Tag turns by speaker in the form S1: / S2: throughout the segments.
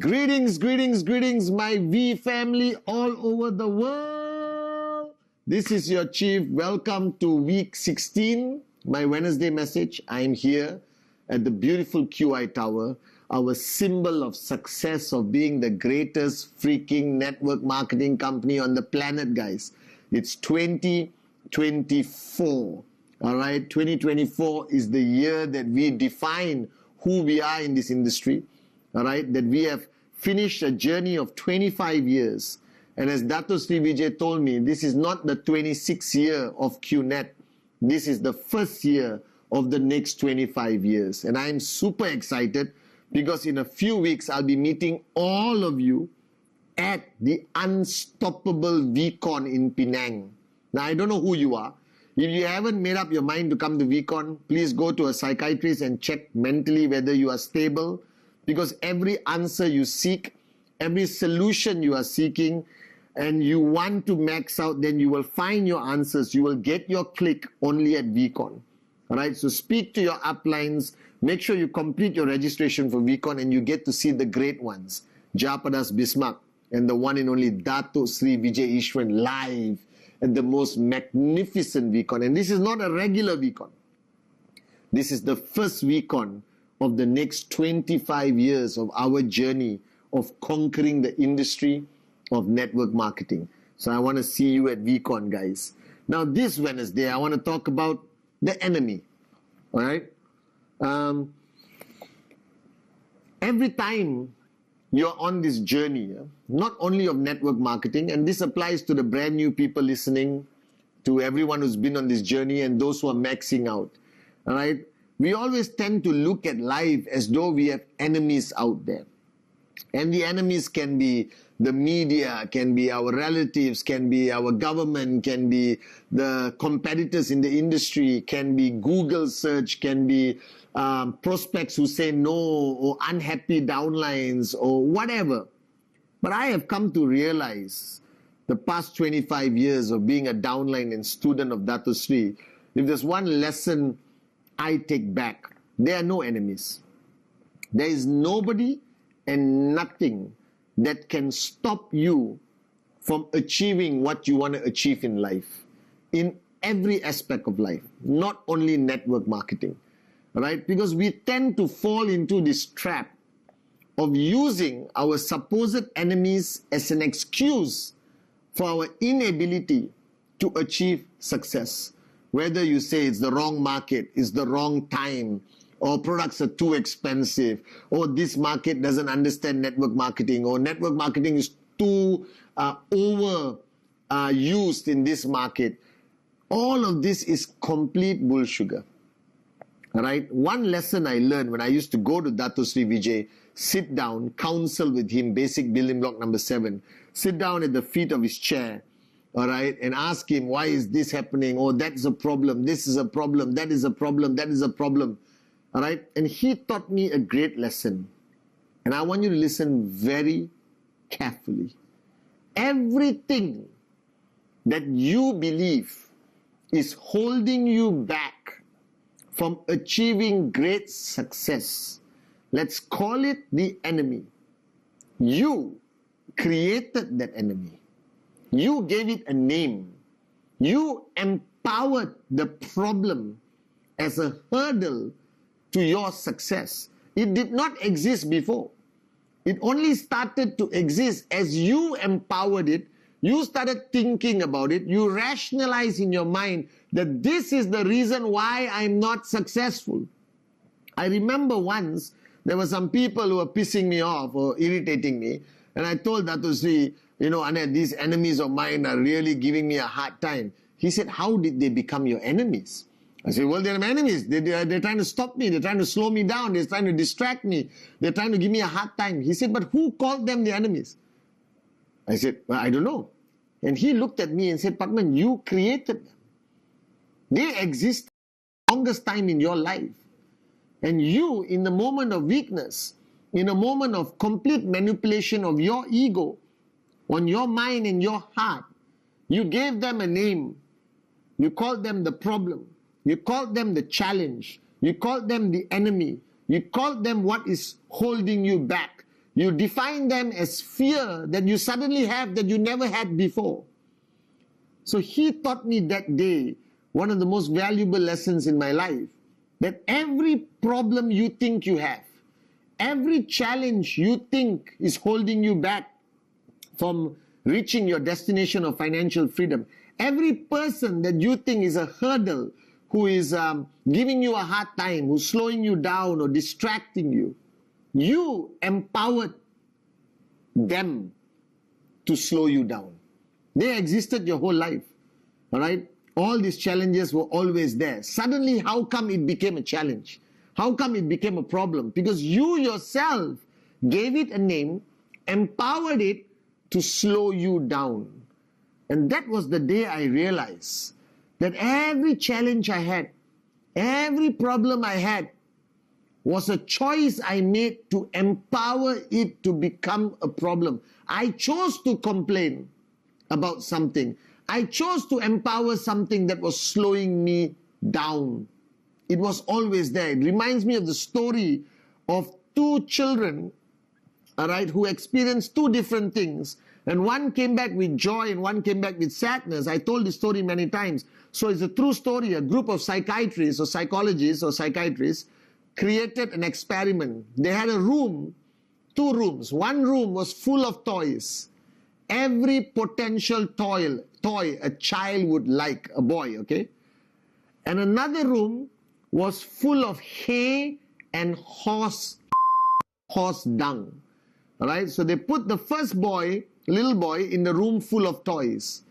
S1: Greetings, greetings, greetings, my V family all over the world. This is your chief. Welcome to week 16, my Wednesday message. I am here at the beautiful QI Tower, our symbol of success of being the greatest freaking network marketing company on the planet, guys. It's 2024. All right, 2024 is the year that we define who we are in this industry. All right, that we have finished a journey of 25 years. And as Dato Sri Vijay told me, this is not the 26th year of QNet. This is the first year of the next 25 years. And I'm super excited because in a few weeks, I'll be meeting all of you at the Unstoppable VCon in Penang. Now, I don't know who you are. If you haven't made up your mind to come to VCon, please go to a psychiatrist and check mentally whether you are stable. Because every answer you seek, every solution you are seeking, and you want to max out, then you will find your answers. You will get your click only at VCon. All right, so speak to your uplines. Make sure you complete your registration for VCon and you get to see the great ones. Jayaprakash Bismarck and the one and only Dato Sri Vijay Ishwan live at the most magnificent VCon. And this is not a regular VCon. This is the first VCon of the next 25 years of our journey of conquering the industry of network marketing. So I want to see you at VCon, guys. Now this Wednesday, I want to talk about the enemy. All right? Every time you're on this journey, not only of network marketing, and this applies to the brand new people listening, to everyone who's been on this journey and those who are maxing out. All right? We always tend to look at life as though we have enemies out there. And the enemies can be the media, can be our relatives, can be our government, can be the competitors in the industry, can be Google search, can be prospects who say no, or unhappy downlines, or whatever. But I have come to realize the past 25 years of being a downline and student of Dato Sri, if there's one lesson I take back, there are no enemies. There is nobody and nothing that can stop you from achieving what you want to achieve in life, in every aspect of life, not only network marketing, right? Because we tend to fall into this trap of using our supposed enemies as an excuse for our inability to achieve success. Whether you say it's the wrong market, it's the wrong time, or products are too expensive, or this market doesn't understand network marketing, or network marketing is too used in this market. All of this is complete bullsugar. All right? One lesson I learned when I used to go to Dato Sri Vijay, sit down, counsel with him, basic building block number 7, sit down at the feet of his chair, all right, and ask him, why is this happening? Oh, that's a problem. This is a problem. That is a problem. That is a problem. All right. And he taught me a great lesson. And I want you to listen very carefully. Everything that you believe is holding you back from achieving great success, let's call it the enemy. You created that enemy. You gave it a name. You empowered the problem as a hurdle to your success. It did not exist before. It only started to exist as you empowered it. You started thinking about it. You rationalized in your mind that this is the reason why I'm not successful. I remember once there were some people who were pissing me off or irritating me. And I told Dato Sri, you know, Anet, these enemies of mine are really giving me a hard time. He said, how did they become your enemies? I said, well, they're my enemies. They're trying to stop me. They're trying to slow me down. They're trying to distract me. They're trying to give me a hard time. He said, but who called them the enemies? I said, well, I don't know. And he looked at me and said, Padman, you created them. They exist the longest time in your life. And you, in the moment of weakness, in a moment of complete manipulation of your ego, on your mind and your heart, you gave them a name. You called them the problem. You called them the challenge. You called them the enemy. You called them what is holding you back. You define them as fear that you suddenly have that you never had before. So he taught me that day one of the most valuable lessons in my life, that every problem you think you have, every challenge you think is holding you back from reaching your destination of financial freedom, every person that you think is a hurdle, who is giving you a hard time, who's slowing you down or distracting you, you empowered them to slow you down. They existed your whole life, all right? All these challenges were always there. Suddenly, how come it became a challenge? How come it became a problem? Because you yourself gave it a name, empowered it to slow you down. And that was the day I realized that every challenge I had, every problem I had, was a choice I made to empower it to become a problem. I chose to complain about something. I chose to empower something that was slowing me down. It was always there. It reminds me of the story of two children, all right, who experienced two different things. And one came back with joy and one came back with sadness. I told this story many times. So it's a true story. A group of psychiatrists or psychologists or psychiatrists created an experiment. They had a room, two rooms. One room was full of toys. Every potential toy a child would like, a boy, okay? And another room was full of hay and horse dung. All right, so they put the first boy, little boy, in the room full of toys.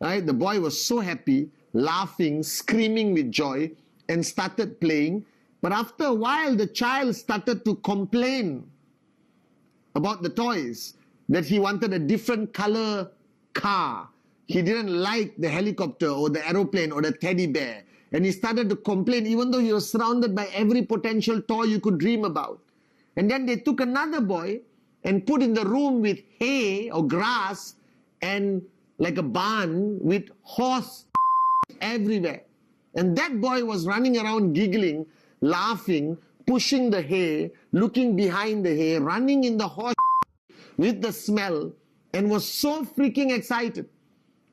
S1: Right, the boy was so happy, laughing, screaming with joy, and started playing. But after a while, the child started to complain about the toys, that he wanted a different color car. He didn't like the helicopter or the aeroplane or the teddy bear. And he started to complain even though he was surrounded by every potential toy you could dream about. And then they took another boy and put in the room with hay or grass and like a barn with horse everywhere. And that boy was running around giggling, laughing, pushing the hay, looking behind the hay, running in the horse with the smell, and was so freaking excited.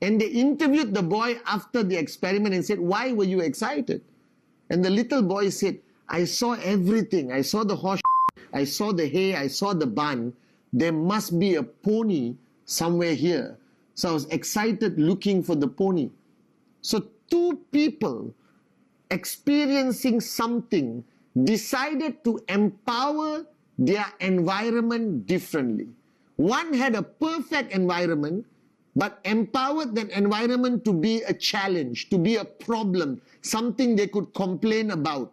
S1: And they interviewed the boy after the experiment and said, "Why were you excited?" And the little boy said, "I saw everything. I saw the horse, I saw the hay, I saw the barn. There must be a pony somewhere here. So I was excited looking for the pony." So two people experiencing something decided to empower their environment differently. One had a perfect environment, but empowered that environment to be a challenge, to be a problem, something they could complain about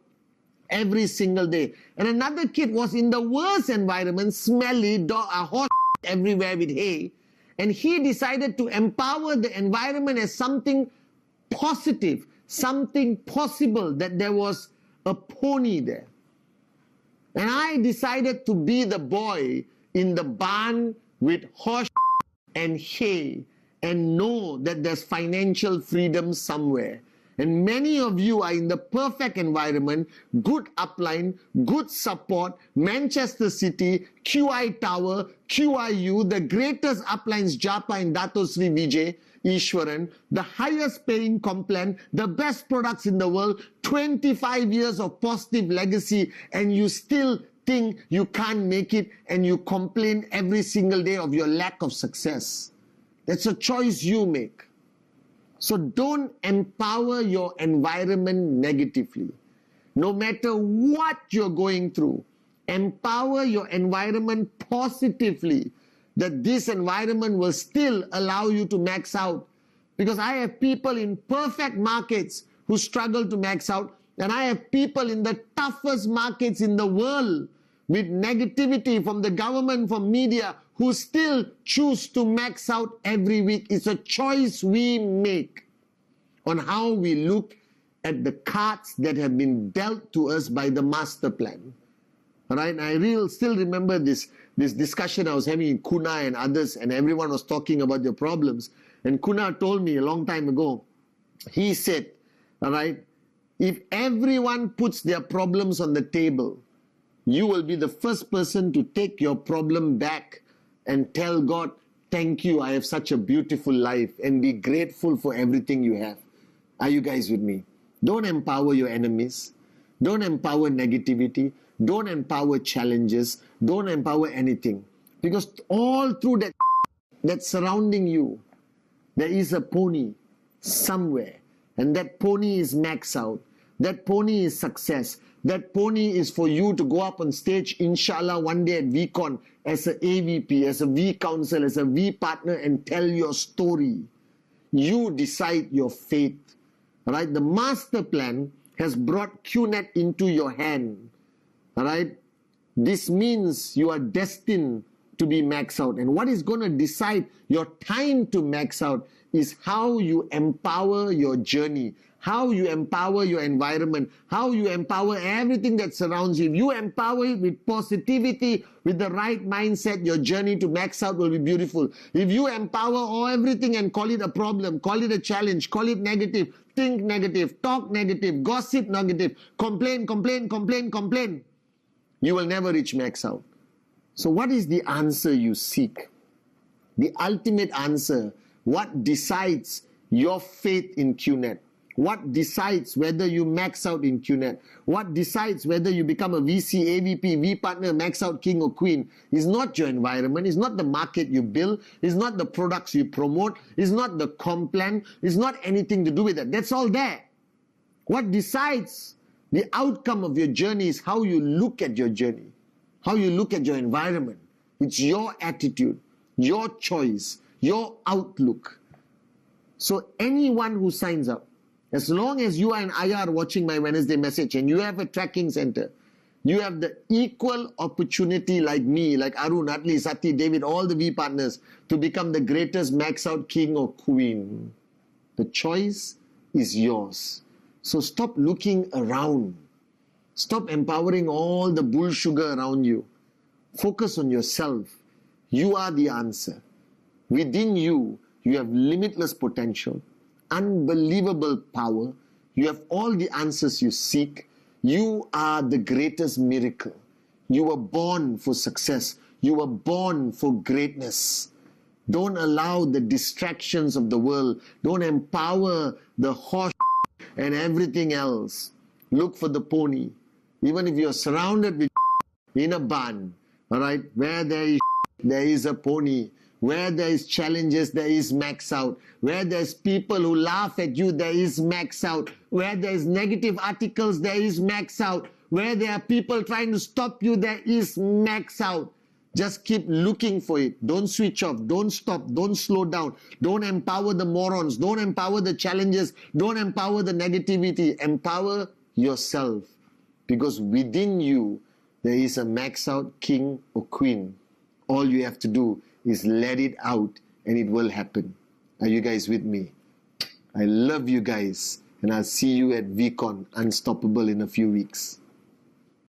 S1: every single day. And another kid was in the worst environment, smelly, a horse everywhere with hay, and he decided to empower the environment as something positive, something possible, that there was a pony there. And I decided to be the boy in the barn with horse and hay and know that there's financial freedom somewhere. And many of you are in the perfect environment, good upline, good support, Manchester City, QI Tower, QIU, the greatest uplines, Japa and Dato Sri Vijay Ishwaran, the highest paying complan, the best products in the world, 25 years of positive legacy, and you still think you can't make it and you complain every single day of your lack of success. That's a choice you make. So don't empower your environment negatively. No matter what you're going through, empower your environment positively, that this environment will still allow you to max out. Because I have people in perfect markets who struggle to max out, and I have people in the toughest markets in the world with negativity from the government, from media, who still choose to max out every week. It's a choice we make on how we look at the cards that have been dealt to us by the master plan. All right, I still remember this discussion I was having in Kuna and others, and everyone was talking about their problems. And Kuna told me a long time ago, he said, all right, if everyone puts their problems on the table, you will be the first person to take your problem back and tell God, thank you, I have such a beautiful life, and be grateful for everything you have. Are you guys with me? Don't empower your enemies. Don't empower negativity. Don't empower challenges. Don't empower anything. Because all through that's surrounding you, there is a pony somewhere. And that pony is max out. That pony is success. That pony is for you to go up on stage, inshallah, one day at VCon as a AVP, as a V counsel, as a V partner, and tell your story. You decide your fate. Alright? The master plan has brought QNet into your hand. Alright? This means you are destined to be max out. And what is going to decide your time to max out is how you empower your journey, how you empower your environment, how you empower everything that surrounds you. If you empower it with positivity, with the right mindset, your journey to max out will be beautiful. If you empower everything and call it a problem, call it a challenge, call it negative, think negative, talk negative, gossip negative, complain, you will never reach max out. So what is the answer you seek? The ultimate answer, what decides your faith in QNet? What decides whether you max out in QNet? What decides whether you become a VC, AVP, V partner, max out king or queen is not your environment, is not the market you build, is not the products you promote, is not the comp plan, is not anything to do with that. That's all there. What decides the outcome of your journey is how you look at your journey, how you look at your environment. It's your attitude, your choice, your outlook. So anyone who signs up, as long as you are an IR watching my Wednesday message and you have a tracking center, you have the equal opportunity like me, like Arun, Atli, Sati, David, all the V partners to become the greatest max out king or queen. The choice is yours. So stop looking around. Stop empowering all the bull sugar around you. Focus on yourself. You are the answer. Within you, you have limitless potential, unbelievable power. You have all the answers you seek. You are the greatest miracle. You were born for success. You were born for greatness. Don't allow the distractions of the world. Don't empower the horse and everything else. Look for the pony. Even if you're surrounded with in a barn, all right, where there is a pony. Where there is challenges, there is max out. Where there's people who laugh at you, there is max out. Where there is negative articles, there is max out. Where there are people trying to stop you, there is max out. Just keep looking for it. Don't switch off. Don't stop. Don't slow down. Don't empower the morons. Don't empower the challenges. Don't empower the negativity. Empower yourself. Because within you, there is a max out king or queen. All you have to do is let it out and it will happen. Are you guys with me? I love you guys and I'll see you at VCon Unstoppable in a few weeks.